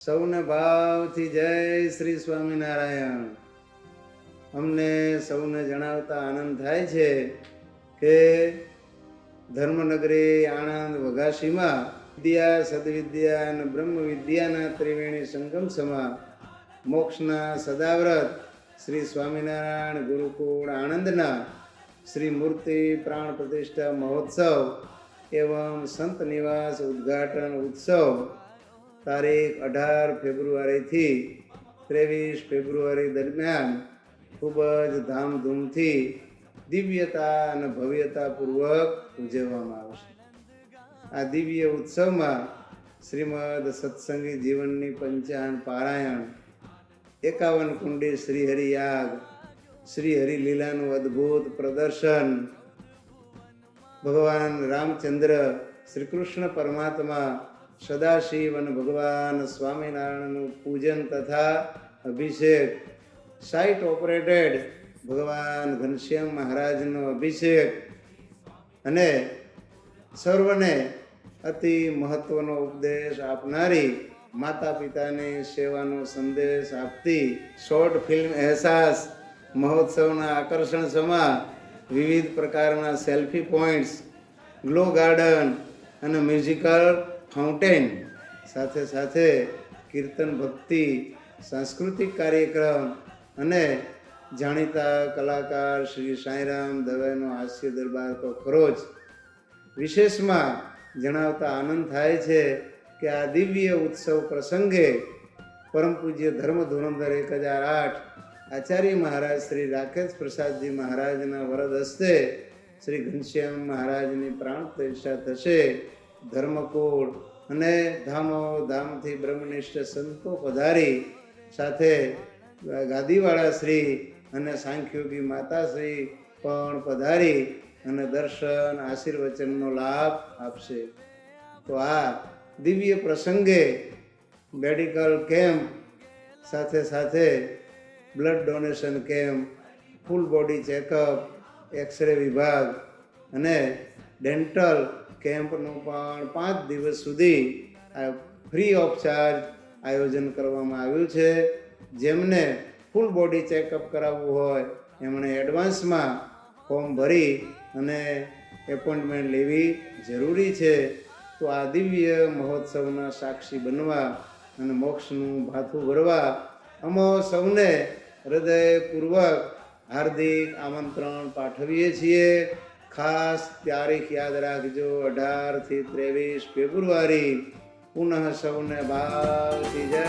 સૌને ભાવથી જય શ્રી સ્વામિનારાયણ. અમને સૌને જણાવતા આનંદ થાય છે કે ધર્મનગરી આણંદ વઘાસીમાં વિદ્યા સદવિદ્યા અને બ્રહ્મ વિદ્યાના ત્રિવેણી સંગમ સમા મોક્ષના સદાવ્રત શ્રી સ્વામિનારાયણ ગુરુકુળ આણંદના શ્રી મૂર્તિ પ્રાણ પ્રતિષ્ઠા મહોત્સવ એવં સંત નિવાસ ઉદ્ઘાટન ઉત્સવ તારીખ 18 ફેબ્રુઆરીથી 23 ફેબ્રુઆરી દરમિયાન ખૂબ જ ધામધૂમથી દિવ્યતા અને ભવ્યતાપૂર્વક ઉજવવામાં આવશે. આ દિવ્ય ઉત્સવમાં શ્રીમદ સત્સંગી જીવનની પંચાન પારાયણ, 51 કુંડી શ્રીહરિ યાગ, શ્રીહરિ લીલાનું અદ્ભુત પ્રદર્શન, ભગવાન રામચંદ્ર, શ્રી કૃષ્ણ પરમાત્મા, સદાશિવ અને ભગવાન સ્વામિનારાયણનું પૂજન તથા અભિષેક, સાઇટ ઓપરેટેડ ભગવાન ઘનશ્યામ મહારાજનો અભિષેક અને સર્વને અતિ મહત્વનો ઉપદેશ આપનારી, માતા પિતાની સેવાનો સંદેશ આપતી શોર્ટ ફિલ્મ અહેસાસ મહોત્સવના આકર્ષણ સમા વિવિધ પ્રકારના સેલ્ફી પોઈન્ટ્સ, ગ્લો ગાર્ડન અને મ્યુઝિકલ ફાઉન્ટેન સાથે સાથે કીર્તન ભક્તિ, સાંસ્કૃતિક કાર્યક્રમ અને જાણીતા કલાકાર શ્રી સાંઈરામ દવેનો હાસ્ય દરબાર તો ખરો જ. વિશેષમાં જણાવતા આનંદ થાય છે કે આ દિવ્ય ઉત્સવ પ્રસંગે પરમ પૂજ્ય ધર્મ ધુરંધર 1008 આચાર્ય મહારાજ શ્રી રાકેશ પ્રસાદજી મહારાજના વરદ હસ્તે શ્રી ઘનશ્યામ મહારાજની પ્રાણ પ્રતિષ્ઠા થશે. ધર્મકુળ અને ધામો ધામથી બ્રહ્મનિષ્ઠ સંતો પધારી, સાથે ગાદીવાળા શ્રી અને સાંખ્યોગી માતાશ્રી પણ પધારી અને દર્શન આશીર્વચનનો લાભ આપશે. તો આ દિવ્ય પ્રસંગે મેડિકલ કેમ્પ સાથે સાથે blood donation camp, full body checkup, X ray વિભાગ અને ડેન્ટલ કેમ્પનું પણ 5 દિવસ સુધી ફ્રી ઓફ ચાર્જ આયોજન કરવામાં આવ્યું છે. જેમને ફૂલ બોડી ચેકઅપ કરાવવું હોય એમણે એડવાન્સમાં ફોર્મ ભરી અને એપોઇન્ટમેન્ટ લેવી જરૂરી છે. તો આ દિવ્ય મહોત્સવના સાક્ષી બનવા અને મોક્ષનું ભાથું ભરવા અમો સૌને હૃદયપૂર્વક હાર્દિક આમંત્રણ પાઠવીએ છીએ. ખાસ તારીખ યાદ રાખજો, 18 થી 23 ફેબ્રુઆરી. પુનઃ સૌને ભાવથી જય